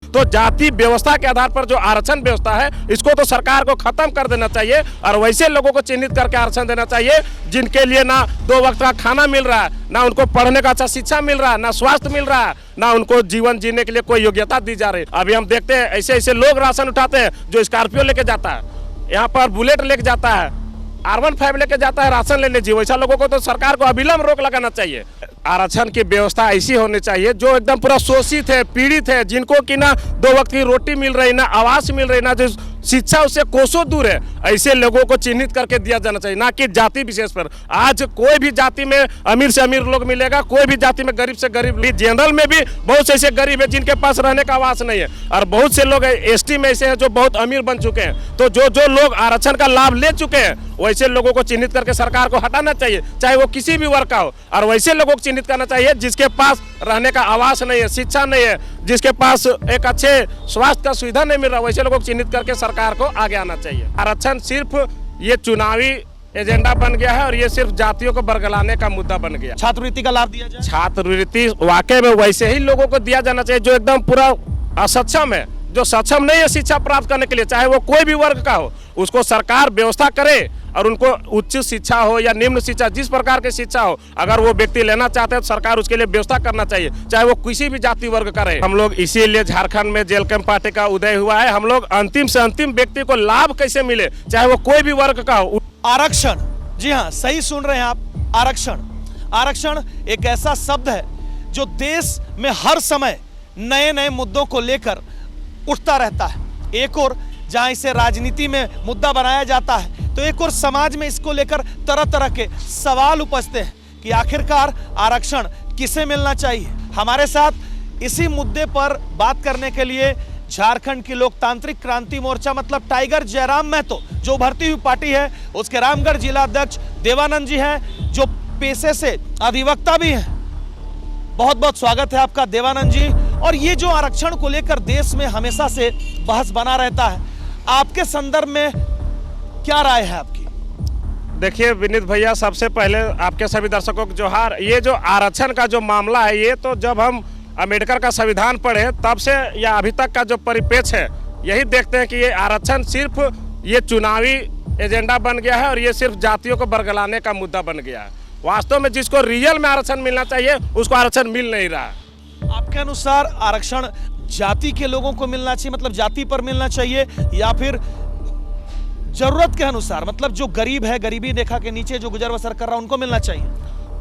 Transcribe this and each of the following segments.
तो जाति व्यवस्था के आधार पर जो आरक्षण व्यवस्था है इसको तो सरकार को खत्म कर देना चाहिए और वैसे लोगों को चिन्हित करके आरक्षण देना चाहिए जिनके लिए ना 2 वक्त का खाना मिल रहा है, ना उनको पढ़ने का अच्छा शिक्षा मिल रहा है, ना स्वास्थ्य मिल रहा है, ना उनको जीवन जीने के लिए कोई योग्यता दी जा रही है। अभी हम देखते हैं ऐसे ऐसे लोग राशन उठाते हैं जो स्कॉर्पियो लेके जाता है, यहाँ पर बुलेट लेके जाता है, R15 लेके जाता है राशन लेने जी। वैसा लोगों को तो सरकार को अविलंब रोक लगाना चाहिए। आरक्षण की व्यवस्था ऐसी होनी चाहिए जो एकदम पूरा शोषित है, पीड़ित है, जिनको कि ना 2 वक्त की रोटी मिल रही, ना आवास मिल रही, ना जो शिक्षा उससे कोसों दूर है, ऐसे लोगों को चिन्हित करके दिया जाना चाहिए, ना कि जाति विशेष पर। आज कोई भी जाति में अमीर से अमीर लोग मिलेगा, कोई भी जाति में गरीब से गरीब। जनरल में भी बहुत से ऐसे गरीब है जिनके पास रहने का आवास नहीं है और बहुत से लोग ST में ऐसे हैं जो बहुत अमीर बन चुके हैं। तो जो लोग आरक्षण का लाभ ले चुके हैं वैसे लोगों को चिन्हित करके सरकार को हटाना चाहिए, चाहे वो किसी भी वर्ग का हो। और वैसे लोगों को चिन्हित करना चाहिए जिसके पास रहने का आवास नहीं है, शिक्षा नहीं है, जिसके पास एक अच्छे स्वास्थ्य का सुविधा नहीं मिल रहा, वैसे लोगों को चिन्हित करके सरकार को आगे आना चाहिए। आरक्षण सिर्फ ये चुनावी एजेंडा बन गया है और ये सिर्फ जातियों को बरगलाने का मुद्दा बन गया। छात्रवृत्ति का लाभ दिया जाए। छात्रवृत्ति वाकई में वैसे ही लोगों को दिया जाना चाहिए जो एकदम पूरा असक्षम है, जो सक्षम नहीं है शिक्षा प्राप्त करने के लिए, चाहे वो कोई भी वर्ग का हो, उसको सरकार व्यवस्था करे और उनको उच्च शिक्षा हो या निम्न शिक्षा, जिस प्रकार की शिक्षा हो, अगर वो व्यक्ति लेना चाहते हैं तो सरकार उसके लिए व्यवस्था करना चाहिए, चाहे वो किसी भी जाति वर्ग का रहे। हम लोग इसीलिए झारखंड में जेल कैंप पार्टी का उदय हुआ है। हम लोग अंतिम से अंतिम व्यक्ति को लाभ कैसे मिले, चाहे वो कोई भी वर्ग का हो। आरक्षण, जी हाँ, सही सुन रहे हैं आप। आरक्षण, आरक्षण एक ऐसा शब्द है जो देश में हर समय नए नए मुद्दों को लेकर उठता रहता है। एक और जहां इसे राजनीति में मुद्दा बनाया जाता है तो एक और समाज में इसको लेकर तरह तरह के सवाल उपजते हैं कि आखिरकार आरक्षण किसे मिलना चाहिए। हमारे साथ इसी मुद्दे पर बात करने के लिए झारखंड की लोकतांत्रिक क्रांति मोर्चा मतलब टाइगर जयराम महतो जो उभरती हुई पार्टी है उसके रामगढ़ जिला अध्यक्ष देवानंद जी हैं, जो पेशे से अधिवक्ता भी हैं। बहुत बहुत स्वागत है आपका देवानंद जी। और ये जो आरक्षण को लेकर देश में हमेशा से बहस बना रहता है, आपके संदर्भ में क्या राय है आपकी? देखिए विनीत भैया, सबसे पहले आपके सभी दर्शकों को जोहार। ये जो आरक्षण का जो मामला है, ये तो जब हम अम्बेडकर का संविधान पढ़े तब से या अभी तक का जो परिप्रेक्ष्य है, यही देखते हैं कि ये आरक्षण सिर्फ ये चुनावी एजेंडा बन गया है और ये सिर्फ जातियों को बरगलाने का मुद्दा बन गया है। वास्तव में जिसको रियल में आरक्षण मिलना चाहिए उसको आरक्षण मिल नहीं रहा है। आपके अनुसार आरक्षण जाति के लोगों को मिलना चाहिए, मतलब जाति पर मिलना चाहिए, या फिर जरूरत के अनुसार, मतलब जो गरीब है, गरीबी रेखा के नीचे जो गुजर बसर कर रहा है उनको मिलना चाहिए?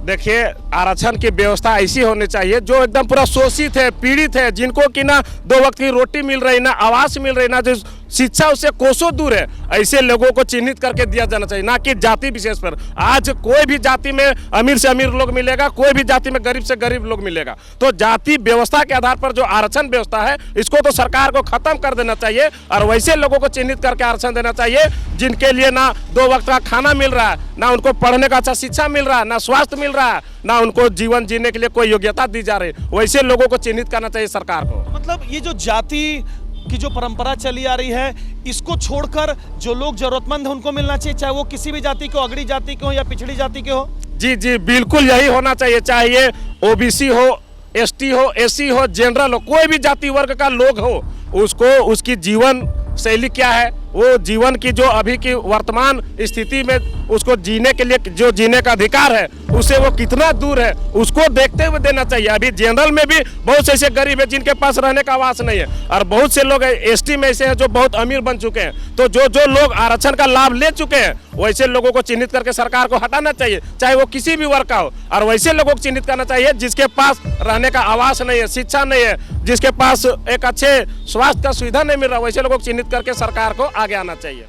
देखिए, आरक्षण की व्यवस्था ऐसी होनी चाहिए जो एकदम पूरा शोषित है, पीड़ित है, जिनको कि ना 2 वक्त की रोटी मिल रही, ना आवास मिल रही, ना जो शिक्षा उससे कोसों दूर है, ऐसे लोगों को चिन्हित करके दिया जाना चाहिए, ना कि जाति विशेष पर। आज कोई भी जाति में अमीर से अमीर लोग मिलेगा, कोई भी जाति में गरीब से गरीब लोग मिलेगा। तो जाति व्यवस्था के आधार पर जो आरक्षण व्यवस्था है इसको तो सरकार को खत्म कर देना चाहिए और वैसे लोगों को चिन्हित करके आरक्षण देना चाहिए जिनके लिए ना 2 वक्त का खाना मिल रहा है, ना उनको पढ़ने का अच्छा शिक्षा मिल रहा है, ना स्वास्थ्य मिल रहा है, ना उनको जीवन जीने के लिए कोई योग्यता दी जा रही, वैसे लोगों को चिन्हित करना चाहिए सरकार को। मतलब ये जो जाति की जो परंपरा चली आ रही है, इसको छोड़कर जो लोग जरूरतमंद हैं उनको मिलना चाहिए, चाहे वो किसी भी जाति के हो, अगड़ी जाति के हो या पिछड़ी जाति के हो। जी जी, बिल्कुल यही होना चाहिए, चाहे ये OBC हो, ST हो, SC हो, जनरल हो, कोई भी जाति वर्ग का लोग हो, उसको उसकी जीवन शैली क्या है, वो जीवन की जो अभी की वर्तमान स्थिति में उसको जीने के लिए जो जीने का अधिकार है उससे वो कितना दूर है उसको देखते हुए देना चाहिए। अभी जनरल में भी बहुत से ऐसे गरीब है जिनके पास रहने का आवास नहीं है और बहुत से लोग ST में ऐसे हैं जो बहुत अमीर बन चुके हैं। तो जो लोग आरक्षण का लाभ ले चुके हैं वैसे लोगों को चिन्हित करके सरकार को हटाना चाहिए, चाहे वो किसी भी वर्ग का हो। और वैसे लोगों को चिन्हित करना चाहिए जिसके पास रहने का आवास नहीं है, शिक्षा नहीं है, जिसके पास एक अच्छे स्वास्थ्य का सुविधा नहीं मिल रहा, वैसे लोगों को चिन्हित करके सरकार को आगे आना चाहिए।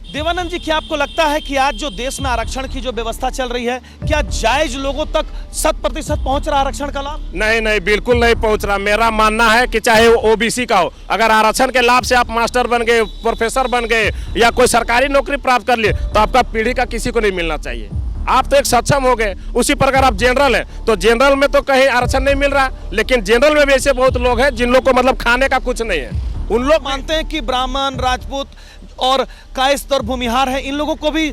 देवानंद जी, क्या आपको लगता है कि आज जो देश में आरक्षण की जो व्यवस्था चल रही है, क्या जायज लोगों तक 100% पहुंच रहा आरक्षण का लाभ? नहीं नहीं, बिल्कुल नहीं पहुंच रहा। मेरा मानना है कि चाहे वो OBC का हो, अगर आरक्षण के लाभ से आप मास्टर बन गए, प्रोफेसर बन गए या कोई सरकारी नौकरी प्राप्त कर लिए तो आपका पीढ़ी का किसी को नहीं मिलना चाहिए। आप तो एक सक्षम हो गए। उसी प्रकार आप जनरल है तो जनरल में तो कहीं आरक्षण नहीं मिल रहा, लेकिन जनरल में भी ऐसे बहुत लोग हैं जिन लोग को मतलब खाने का कुछ नहीं है। उन लोग मानते हैं कि ब्राह्मण, राजपूत और कायस्थ और भूमिहार है, इन लोगों को भी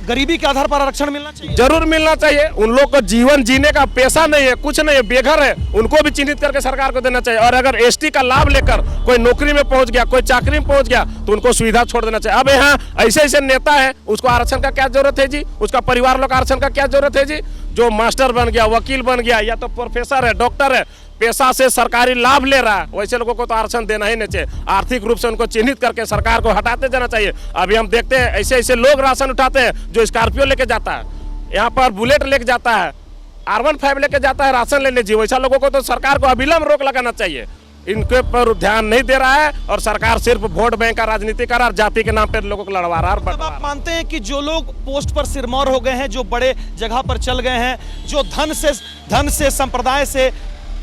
गरीबी के आधार पर आरक्षण मिलना चाहिए? जरूर मिलना चाहिए। उन लोग को जीवन जीने का पैसा नहीं है, कुछ नहीं है, बेघर है, उनको भी चिन्हित करके सरकार को देना चाहिए। और अगर एसटी का लाभ लेकर कोई नौकरी में पहुंच गया, कोई चाकरी में पहुंच गया, तो उनको सुविधा छोड़ देना चाहिए। अब यहाँ ऐसे ऐसे नेता है, उसको आरक्षण का क्या जरूरत है जी? उसका परिवार लोग आरक्षण का क्या जरूरत है जी? जो मास्टर बन गया, वकील बन गया, या तो प्रोफेसर है, डॉक्टर है, पैसा से सरकारी लाभ ले रहा है, वैसे लोगों को तो आरक्षण देना ही नहीं चाहिए। आर्थिक रूप से उनको चिन्हित करके सरकार को हटाते जाना चाहिए। अभी हम देखते हैं ऐसे ऐसे लोग राशन उठाते हैं, जो स्कॉर्पियो लेके जाता है, यहाँ पर बुलेट लेके जाता है, R15 लेके जाता है राशन लेने जी, वैसा लोगों को तो सरकार को अविलंब रोक लगाना चाहिए। इनके पर ध्यान नहीं दे रहा है और सरकार सिर्फ वोट बैंक का राजनीति कर रहा है, जाति के नाम पर लोगों को लड़वा रहा है। आप मानते हैं कि जो लोग पोस्ट पर सिरमौर हो गए हैं, जो बड़े जगह पर चल गए हैं, जो धन से संप्रदाय से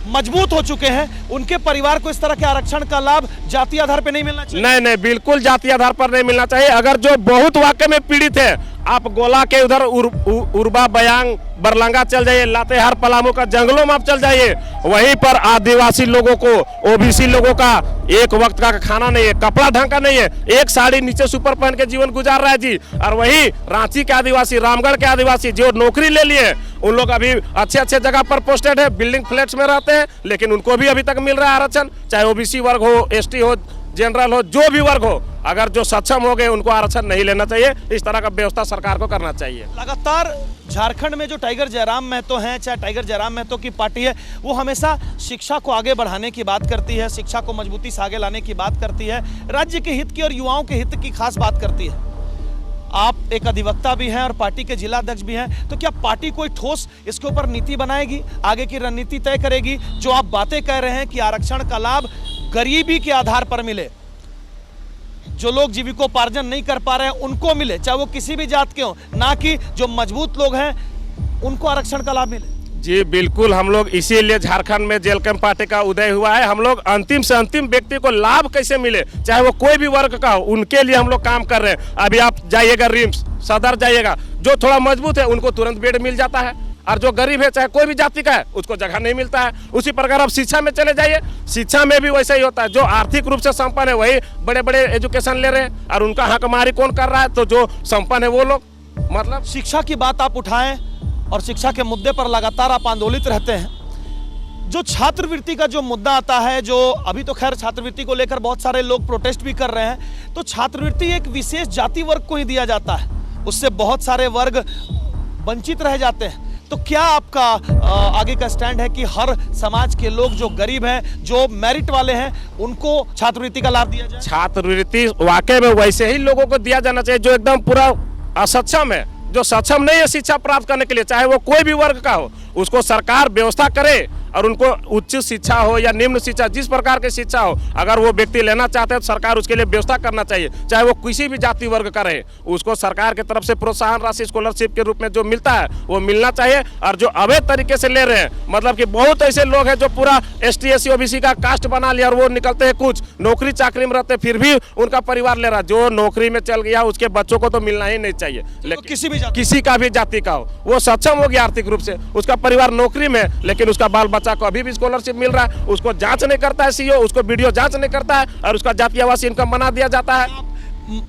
मजबूत हो चुके हैं, उनके परिवार को इस तरह के आरक्षण का लाभ जाति आधार पर नहीं मिलना चाहिए? नहीं नहीं, बिल्कुल जाति आधार पर नहीं मिलना चाहिए। अगर जो बहुत वाकई में पीड़ित है, आप गोला के उधर उर्बा, बयांग, बरलंगा चल जाइए, लातेहार, पलामू का जंगलों में आप चल जाइए, वहीं पर आदिवासी लोगों को, ओबीसी लोगों का एक वक्त का खाना नहीं है, कपड़ा ढंग का नहीं है, एक साड़ी नीचे सुपर पहन के जीवन गुजार रहा है जी। और वही रांची के आदिवासी, रामगढ़ के आदिवासी जो नौकरी ले लिए, उन लोग अभी अच्छे अच्छे जगह पर पोस्टेड है, बिल्डिंग फ्लैट्स में रहते हैं, लेकिन उनको भी अभी तक मिल रहा है आरक्षण। चाहे ओबीसी वर्ग हो, एसटी हो, जनरल हो, जो भी वर्ग हो, अगर जो सक्षम हो गए उनको आरक्षण नहीं लेना चाहिए। इस तरह का व्यवस्था सरकार को करना चाहिए। लगातार झारखंड में जो टाइगर जयराम महतो हैं, चाहे टाइगर जयराम महतो की पार्टी है, वो हमेशा शिक्षा को आगे बढ़ाने की बात करती है, शिक्षा को मजबूती से आगे लाने की बात करती है, राज्य के हित की और युवाओं के हित की खास बात करती है। आप एक अधिवक्ता भी हैं और पार्टी के जिला अध्यक्ष भी हैं, तो क्या पार्टी कोई ठोस इसके ऊपर नीति बनाएगी, आगे की रणनीति तय करेगी? जो आप बातें कह रहे हैं कि आरक्षण का लाभ गरीबी के आधार पर मिले, जो लोग जीविकोपार्जन नहीं कर पा रहे हैं उनको मिले, चाहे वो किसी भी जात के हों, ना कि जो मजबूत लोग हैं उनको आरक्षण का लाभ मिले। जी बिल्कुल, हम लोग इसीलिए झारखंड में जेल कैंप पार्टी का उदय हुआ है। हम लोग अंतिम से अंतिम व्यक्ति को लाभ कैसे मिले, चाहे वो कोई भी वर्ग का हो, उनके लिए हम लोग काम कर रहे हैं। अभी आप जाइएगा रिम्स, सदर जाइएगा, जो थोड़ा मजबूत है उनको तुरंत बेड मिल जाता है, और जो गरीब है, चाहे कोई भी जाति का है, उसको जगह नहीं मिलता है। उसी प्रकार आप शिक्षा में चले जाइए, शिक्षा में भी वैसा ही होता है। जो आर्थिक रूप से संपन्न है वही बड़े बड़े एजुकेशन ले रहे हैं, और उनका हकमारी कौन कर रहा है? तो जो संपन्न है वो लोग। मतलब शिक्षा की बात आप उठाएं और शिक्षा के मुद्दे पर लगातार आप आंदोलित रहते हैं। जो छात्रवृत्ति का जो मुद्दा आता है, जो अभी तो खैर छात्रवृत्ति को लेकर बहुत सारे लोग प्रोटेस्ट भी कर रहे हैं, तो छात्रवृत्ति एक विशेष जाति वर्ग को ही दिया जाता है, उससे बहुत सारे वर्ग वंचित रह जाते हैं। तो क्या आपका आगे का स्टैंड है कि हर समाज के लोग जो गरीब हैं, जो मेरिट वाले हैं, उनको छात्रवृत्ति का लाभ दिया जाए? छात्रवृत्ति वाकई में वैसे ही लोगों को दिया जाना चाहिए जो एकदम पूरा असक्षम है, जो सक्षम नहीं है शिक्षा प्राप्त करने के लिए, चाहे वो कोई भी वर्ग का हो, उसको सरकार व्यवस्था करे और उनको उच्च शिक्षा हो या निम्न शिक्षा, जिस प्रकार की शिक्षा हो, अगर वो व्यक्ति लेना चाहते हैं तो सरकार उसके लिए व्यवस्था करना चाहिए। चाहे वो किसी भी जाति वर्ग का रहे, उसको सरकार की तरफ से प्रोत्साहन राशि स्कॉलरशिप के रूप में जो मिलता है वो मिलना चाहिए। और जो अवैध तरीके से ले रहे हैं, मतलब कि बहुत ऐसे लोग हैं जो पूरा ST SC OBC का कास्ट बना लिया और वो निकलते हैं, कुछ नौकरी चाकरी में रहते फिर भी उनका परिवार ले रहा। जो नौकरी में चल गया उसके बच्चों को तो मिलना ही नहीं चाहिए, लेकिन किसी का भी जाति का हो, वो सक्षम हो गया आर्थिक रूप से, उसका परिवार नौकरी में, लेकिन उसका बाल बच्चा को अभी भी स्कॉलरशिप मिल रहा है, उसको जांच नहीं करता है CEO, उसको वीडियो जांच नहीं करता है, और उसका जातीय आवासीय इनकम बना दिया जाता है।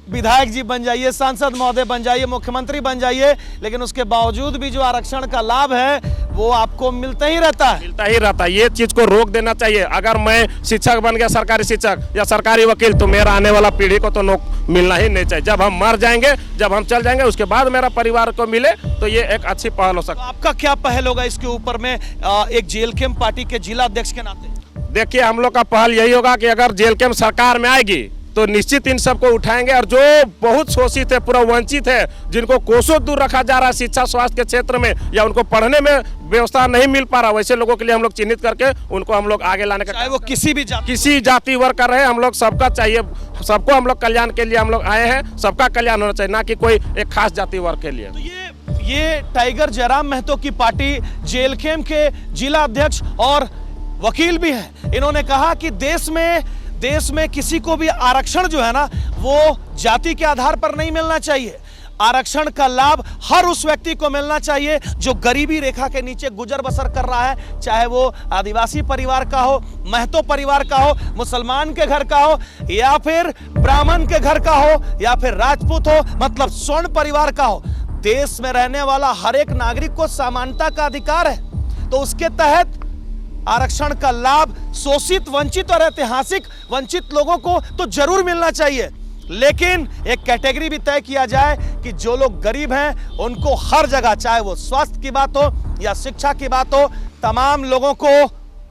विधायक जी बन जाइए, सांसद महोदय बन जाइए, मुख्यमंत्री बन जाइए, लेकिन उसके बावजूद भी जो आरक्षण का लाभ है वो आपको मिलता ही रहता है। ये चीज को रोक देना चाहिए। अगर मैं शिक्षक बन गया, सरकारी शिक्षक या सरकारी वकील, तो मेरा आने वाला पीढ़ी को तो मिलना ही नहीं चाहिए। जब हम मर जाएंगे, जब हम चल जाएंगे, उसके बाद मेरा परिवार को मिले तो ये एक अच्छी पहल हो सकती है। आपका क्या पहल होगा इसके ऊपर में एक जेल कैंप पार्टी के जिला अध्यक्ष के नाते? देखिए, हम लोग का पहल यही होगा कि अगर जेल कैंप सरकार में आएगी तो निश्चित इन सबको उठाएंगे, और जो बहुत शोषित है, पूरा वंचित है, जिनको कोसों दूर रखा जा रहा है शिक्षा स्वास्थ्य के क्षेत्र में, या उनको पढ़ने में व्यवस्था नहीं मिल पा रहा, वैसे लोगों के लिए हम लोग चिन्हित करके उनको हम लोग आगे लाने का, चाहे वो किसी जाति वर्ग का रहे, हम लोग सबका चाहिए, सबको हम लोग कल्याण के लिए हम लोग आए हैं, सबका कल्याण होना चाहिए, ना कि कोई एक खास जाति वर्ग के लिए। तो ये टाइगर जयराम महतो की पार्टी जेल कैंप के जिला अध्यक्ष और वकील भी हैं। इन्होंने कहा कि देश में किसी को भी आरक्षण जो है ना, वो जाति के आधार पर नहीं मिलना चाहिए। आरक्षण का लाभ हर उस व्यक्ति को मिलना चाहिए जो गरीबी रेखा के नीचे गुजर बसर कर रहा है, चाहे वो आदिवासी परिवार का हो, महतो परिवार का हो, मुसलमान के घर का हो, या फिर ब्राह्मण के घर का हो, या फिर राजपूत हो, मतलब स्वर्ण परिवार का हो। देश में रहने वाला हर एक नागरिक को समानता का अधिकार है, तो उसके तहत आरक्षण का लाभ शोषित, वंचित और ऐतिहासिक वंचित लोगों को तो जरूर मिलना चाहिए, लेकिन एक कैटेगरी भी तय किया जाए कि जो लोग गरीब हैं उनको हर जगह, चाहे वो स्वास्थ्य की बात हो या शिक्षा की बात हो, तमाम लोगों को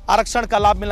आरक्षण का लाभ मिलना